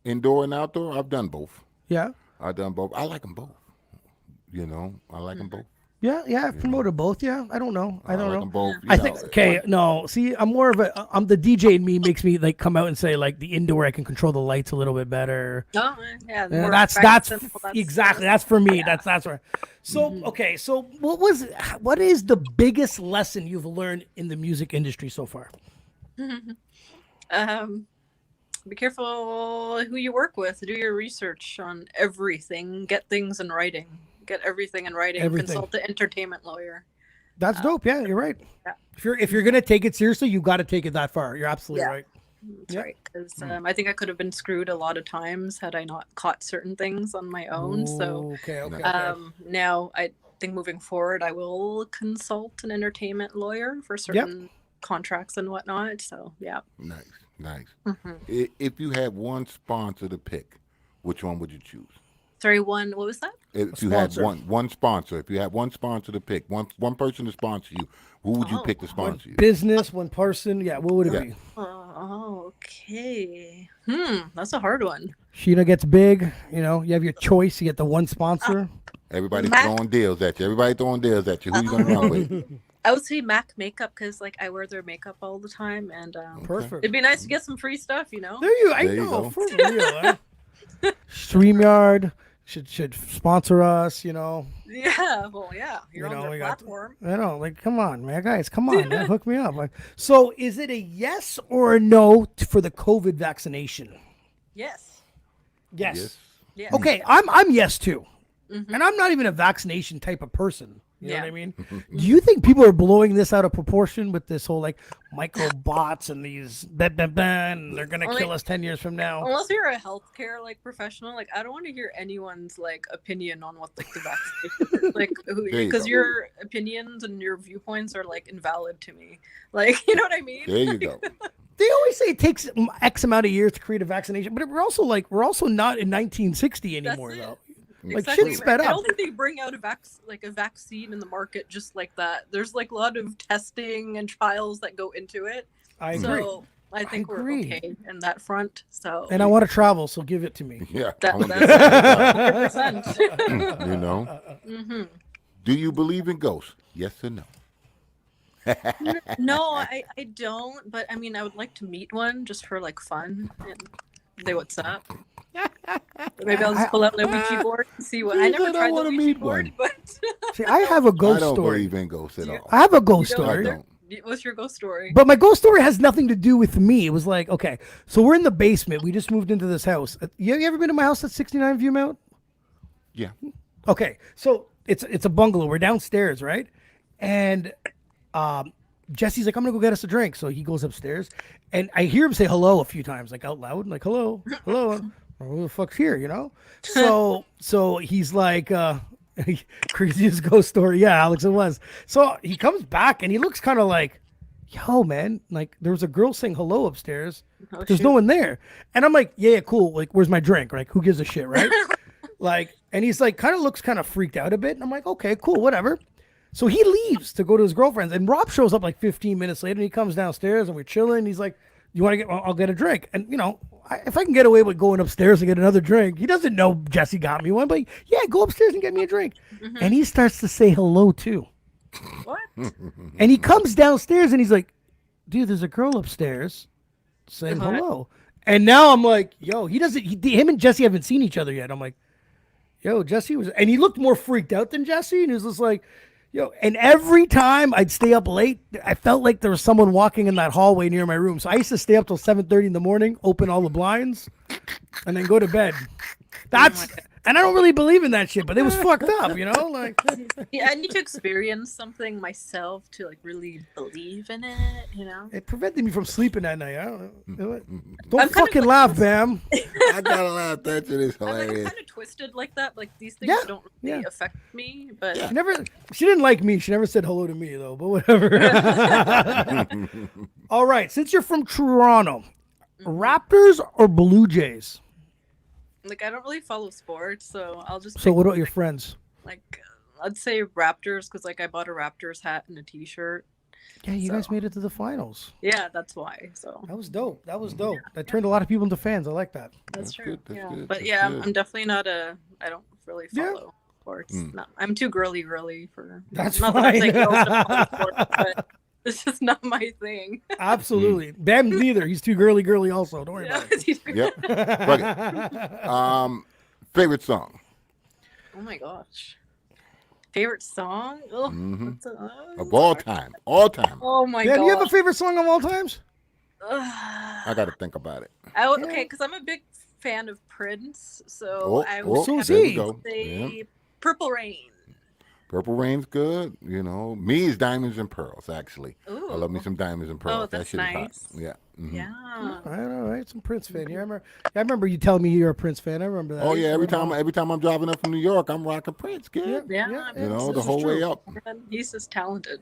Speaker 2: Indoor and outdoor? I've done both.
Speaker 1: Yeah.
Speaker 2: I've done both. I like them both. I like them both.
Speaker 1: Yeah, I've promoted both. Yeah, I don't know. I don't know.
Speaker 2: Them both.
Speaker 1: I think, see, I'm more of I'm the DJ in me makes me come out and say the indoor, I can control the lights a little bit better.
Speaker 3: Oh, yeah.
Speaker 1: That's exactly, that's for me. Yeah. That's right. So, okay. So what is the biggest lesson you've learned in the music industry so far?
Speaker 3: Be careful who you work with. Do your research on everything. Get things in writing. Get everything in writing. Consult the entertainment lawyer.
Speaker 1: That's dope. Yeah, you're right.
Speaker 3: Yeah.
Speaker 1: If you're gonna take it seriously, you got to take it that far. You're absolutely right.
Speaker 3: That's right. Because I think I could have been screwed a lot of times had I not caught certain things on my own.
Speaker 1: Okay.
Speaker 3: Now I think moving forward, I will consult an entertainment lawyer for certain contracts and whatnot. So yeah.
Speaker 2: Nice. If you had one sponsor to pick, which one would you choose?
Speaker 3: Sorry, what was that?
Speaker 2: If you had one sponsor, if you had one sponsor to pick, one person to sponsor you, who would you pick to sponsor you?
Speaker 1: Business, one person. Yeah, what would it be?
Speaker 3: Okay. That's a hard one.
Speaker 1: Sheena gets big. You have your choice. You get the one sponsor.
Speaker 2: Everybody's throwing deals at you. Who you gonna run with?
Speaker 3: I would say Mac Makeup, because I wear their makeup all the time, and
Speaker 1: perfect.
Speaker 3: It'd be nice to get some free stuff,
Speaker 1: There you go. For real. StreamYard should sponsor us,
Speaker 3: Yeah, well, yeah. You're on their platform.
Speaker 1: Come on, man, guys, come on, man, hook me up. So, is it a yes or a no for the COVID vaccination?
Speaker 3: Yes.
Speaker 1: Yes. Okay, I'm yes too, and I'm not even a vaccination type of person. You know what I mean? Do you think people are blowing this out of proportion with this whole like microbots and these and they're gonna kill us 10 years from now?
Speaker 3: Unless you're a healthcare like professional, like I don't want to hear anyone's like opinion on what like the vaccination is. Like because your opinions and your viewpoints are like invalid to me. Like you know what I mean?
Speaker 2: There you go.
Speaker 1: They always say it takes X amount of years to create a vaccination, but we're also not in 1960 anymore though. Like
Speaker 3: exactly.
Speaker 1: shit sped up.
Speaker 3: I don't think they bring out a vaccine in the market just like that. There's like a lot of testing and trials that go into it.
Speaker 1: I agree.
Speaker 3: So I think we're okay in that front. So
Speaker 1: and I want to travel, so give it to me.
Speaker 2: Yeah,
Speaker 3: that's 100%.
Speaker 2: You know. Mm-hmm. Do you believe in ghosts? Yes or no?
Speaker 3: No, I don't. But I mean, I would like to meet one just for like fun and say what's up. Maybe I'll just pull out my Ouija board and see what. I never tried the Ouija board, but
Speaker 1: see, I have a ghost story.
Speaker 2: I don't believe in ghosts at all.
Speaker 1: I have a ghost story.
Speaker 2: I don't.
Speaker 3: What's your ghost story?
Speaker 1: But my ghost story has nothing to do with me. It was like, okay, so we're in the basement. We just moved into this house. You ever been to my house at 69 Viewmount?
Speaker 2: Yeah.
Speaker 1: Okay, so it's a bungalow. We're downstairs, right? And Jesse's like, I'm gonna go get us a drink. So he goes upstairs, and I hear him say hello a few times, like out loud, like hello. Who the fuck's here, you know? So he's like, craziest ghost story. Yeah, Alex, it was. So he comes back and he looks kind of like, yo, man, like there was a girl saying hello upstairs. But there's no one there. And I'm like, yeah, cool. Like, where's my drink? Like, who gives a shit, right? Like, and he's like, looks kind of freaked out a bit. And I'm like, okay, cool, whatever. So he leaves to go to his girlfriend's. And Rob shows up like 15 minutes later and he comes downstairs and we're chilling. He's like, you want to get, I'll get a drink. And, you know, if I can get away with going upstairs and get another drink, he doesn't know Jesse got me one, but yeah, go upstairs and get me a drink. Mm-hmm. And he starts to say hello too.
Speaker 3: What?
Speaker 1: And he comes downstairs and he's like, dude, there's a girl upstairs saying hello. And now I'm like, yo, him and Jesse haven't seen each other yet. I'm like, yo, Jesse was, and he looked more freaked out than Jesse. And he was just like, yo, and every time I'd stay up late, I felt like there was someone walking in that hallway near my room. So I used to stay up till 7:30 in the morning, open all the blinds, and then go to bed. And I don't really believe in that shit, but it was fucked up, you know? Like,
Speaker 3: yeah, I need to experience something myself to like really believe in it, you know?
Speaker 1: It prevented me from sleeping that night. I don't know. Don't fucking laugh, Bam.
Speaker 2: I gotta laugh. That shit is hilarious.
Speaker 3: I'm kind of twisted like that. Like these things don't really affect me, but
Speaker 1: she didn't like me. She never said hello to me though, but whatever. All right, since you're from Toronto, Raptors or Blue Jays?
Speaker 3: Like I don't really follow sports, so I'll just.
Speaker 1: So what about your friends?
Speaker 3: Like, I'd say Raptors because like I bought a Raptors hat and a T-shirt.
Speaker 1: Yeah, you guys made it to the finals.
Speaker 3: Yeah, that's why. So
Speaker 1: that was dope. That turned a lot of people into fans. I like that.
Speaker 3: That's true. Good. But yeah, I'm definitely not I don't really follow sports. No, I'm too girly for.
Speaker 1: That's
Speaker 3: not
Speaker 1: fine.
Speaker 3: That I'm saying girls don't follow sports, but it's just not my thing.
Speaker 1: Absolutely. Bam neither. He's too girly also. Don't worry about it.
Speaker 2: Yep. Favorite song?
Speaker 3: Oh my gosh. Favorite song?
Speaker 2: Of all time. All time.
Speaker 3: Oh my god.
Speaker 1: Do you have a favorite song of all times?
Speaker 2: I got to think about it.
Speaker 3: Okay, because I'm a big fan of Prince, so I would
Speaker 1: so
Speaker 3: have to say Purple Rain.
Speaker 2: Purple Rain's good. You know, me is Diamonds and Pearls, actually.
Speaker 3: Ooh.
Speaker 2: I love me some Diamonds and Pearls.
Speaker 3: Oh, that's nice.
Speaker 2: Yeah. Mm-hmm.
Speaker 3: Yeah.
Speaker 1: All right. Some Prince fan here. I remember you telling me you're a Prince fan. I remember that.
Speaker 2: Oh, yeah. Every time I'm driving up from New York, I'm rocking Prince, kid.
Speaker 3: Yeah.
Speaker 2: You know, the whole way up.
Speaker 3: He's just talented.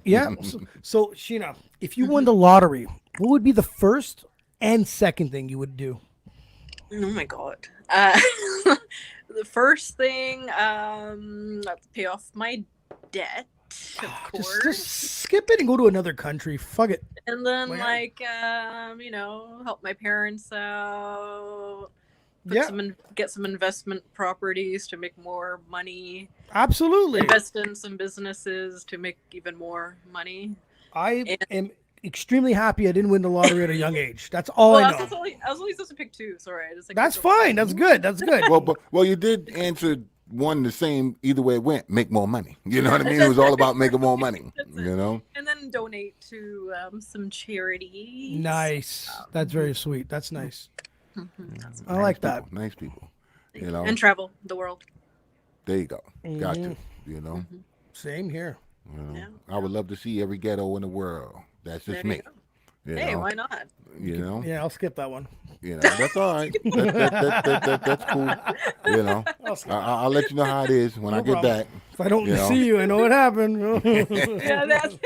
Speaker 1: Yeah. So, Sheena, if you won the lottery, what would be the first and second thing you would do?
Speaker 3: Oh, my God. The first thing, let's pay off my debt, of course.
Speaker 1: Just skip it and go to another country. Fuck it.
Speaker 3: And then, help my parents out. Get some investment properties to make more money.
Speaker 1: Absolutely.
Speaker 3: Invest in some businesses to make even more money.
Speaker 1: I am extremely happy I didn't win the lottery at a young age. That's all I know.
Speaker 3: I was only supposed to pick two. Sorry,
Speaker 1: that's fine. That's good.
Speaker 2: Well, you did answer one the same either way it went. Make more money. You know what I mean? It was all about making more money. You know.
Speaker 3: And then donate to some charities.
Speaker 1: Nice. That's very sweet. That's nice.
Speaker 3: Mm-hmm.
Speaker 1: I like that.
Speaker 2: Nice people. You know.
Speaker 3: And travel the world.
Speaker 2: There you go. Got to. You know.
Speaker 1: Same here.
Speaker 2: I would love to see every ghetto in the world. That's just me.
Speaker 3: Hey, why not?
Speaker 2: You know?
Speaker 1: Yeah, I'll skip that one.
Speaker 2: That's all right. That's cool. I'll let you know how it is when I get back.
Speaker 1: If I don't see you, I know what happened.
Speaker 3: Yeah, that's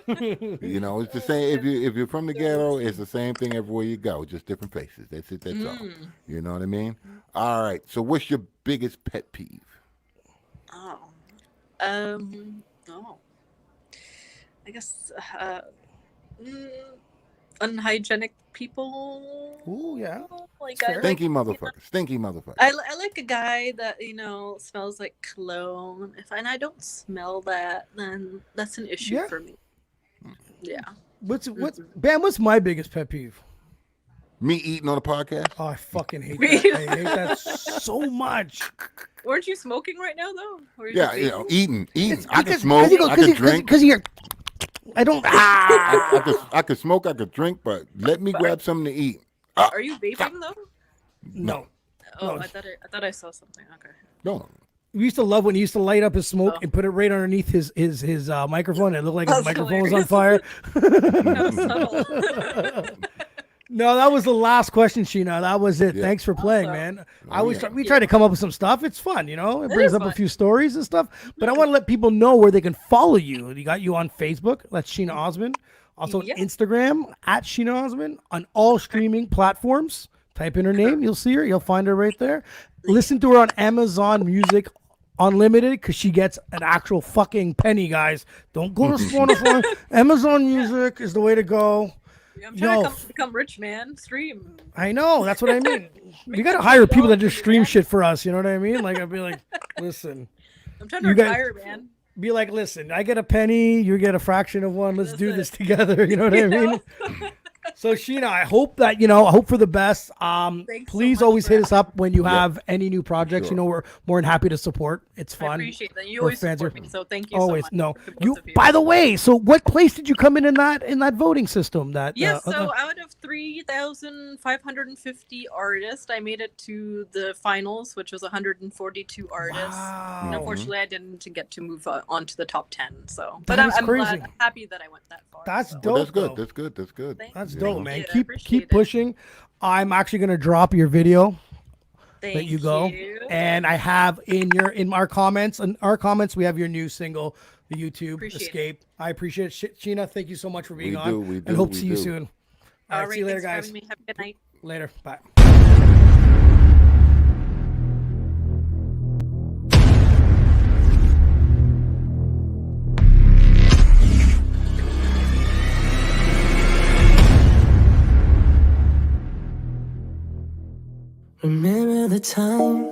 Speaker 2: it's the same. If you're from the ghetto, it's the same thing everywhere you go, just different faces. That's it. That's all. You know what I mean? All right. So, what's your biggest pet peeve?
Speaker 3: I guess unhygienic people.
Speaker 1: Ooh, yeah.
Speaker 2: Stinky motherfuckers.
Speaker 3: I like a guy that smells like cologne. If I don't smell that, then that's an issue for me. Yeah.
Speaker 1: What's my biggest pet peeve?
Speaker 2: Me eating on a podcast?
Speaker 1: Oh, I fucking hate that. I hate that so much.
Speaker 3: Weren't you smoking right now, though?
Speaker 2: Eating. I can smoke. I can drink.
Speaker 1: Because you're. I don't.
Speaker 2: I could smoke. I could drink, but let me grab something to eat.
Speaker 3: Are you vaping though?
Speaker 1: No.
Speaker 3: Oh, I thought I saw something. Okay.
Speaker 2: No.
Speaker 1: We used to love when he used to light up his smoke and put it right underneath his microphone. It looked like his microphone was on fire. No, that was the last question, Sheena. That was it. Yeah. Thanks for playing, man. We try to come up with some stuff. It's fun, It brings up a few stories and stuff. But I want to let people know where they can follow you. You got you on Facebook. That's Sheena Osman. Also Instagram at Sheena Osman on all streaming platforms. Type in her name. You'll see her. You'll find her right there. Listen to her on Amazon Music Unlimited because she gets an actual fucking penny, guys. Don't go to Spotify. Amazon Music is the way to go.
Speaker 3: I'm trying to become rich, man. Stream.
Speaker 1: I know. That's what I mean. You got to hire people that just stream shit for us. You know what I mean? Like, I'd be like, listen.
Speaker 3: I'm trying to retire, man.
Speaker 1: Be like, listen, I get a penny. You get a fraction of one. Let's do this together. You know what I mean? So, Sheena, I hope that, I hope for the best. Please always hit us up when you have any new projects. Sure. We're more than happy to support. It's fun.
Speaker 3: I appreciate that. You always support me, so thank you
Speaker 1: always.
Speaker 3: so much.
Speaker 1: No. By the way, so what place did you come in that voting system?
Speaker 3: So out of 3,550 artists, I made it to the finals, which was 142 artists.
Speaker 1: Wow.
Speaker 3: And unfortunately, I didn't get to move on to the top 10. So, but I'm happy that I went that far.
Speaker 1: That's dope.
Speaker 2: Well, that's good. That's good. That's good.
Speaker 1: That's dope, man. Keep pushing. I'm actually gonna drop your video.
Speaker 3: Thank
Speaker 1: you go. And I have in our comments we have your new single, the YouTube Escape. I appreciate it. Sheena, thank you so much for being on.
Speaker 2: We do.
Speaker 1: And hope to see you soon.
Speaker 3: All right,
Speaker 1: see you later,
Speaker 3: guys.
Speaker 1: Have
Speaker 3: a good night.
Speaker 1: Later. Bye.
Speaker 4: Remember the time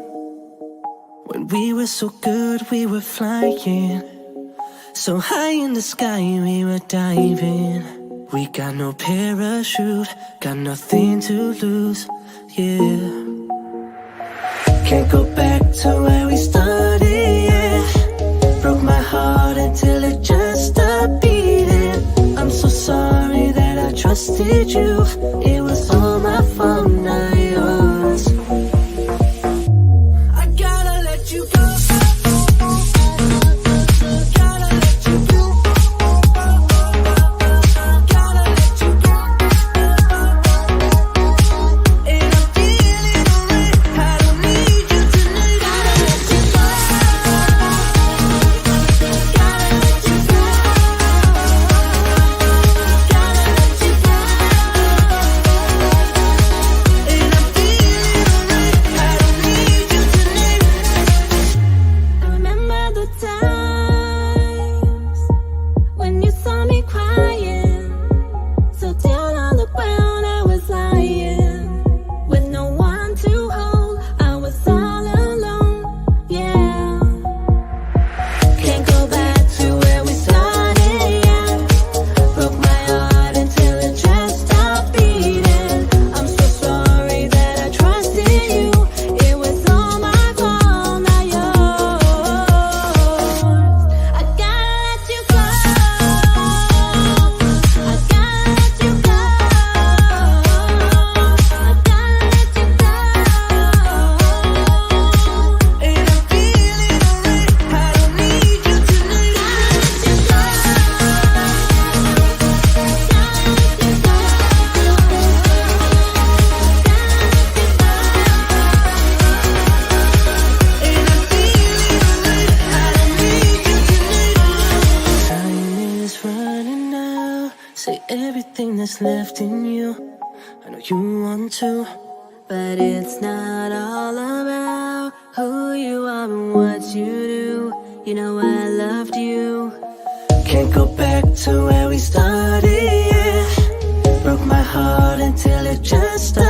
Speaker 4: when we were so good, we were flying so high in the sky, we were diving. We got no parachute, got nothing to lose, yeah. Can't go back to where we started, yeah. Broke my heart until it just stopped beating. I'm so sorry that I trusted you. It was all my fault, not yours. I gotta let you go. Gotta let you go. Gotta let you go. And I'm feeling alright. I don't need you tonight. Gotta let you go. Gotta let you go. Gotta let you go. And say everything that's left in you. I know you want to, but it's not all about who you are and what you do. You know I loved you. Can't go back to where we started, yeah. Broke my heart until it just stopped.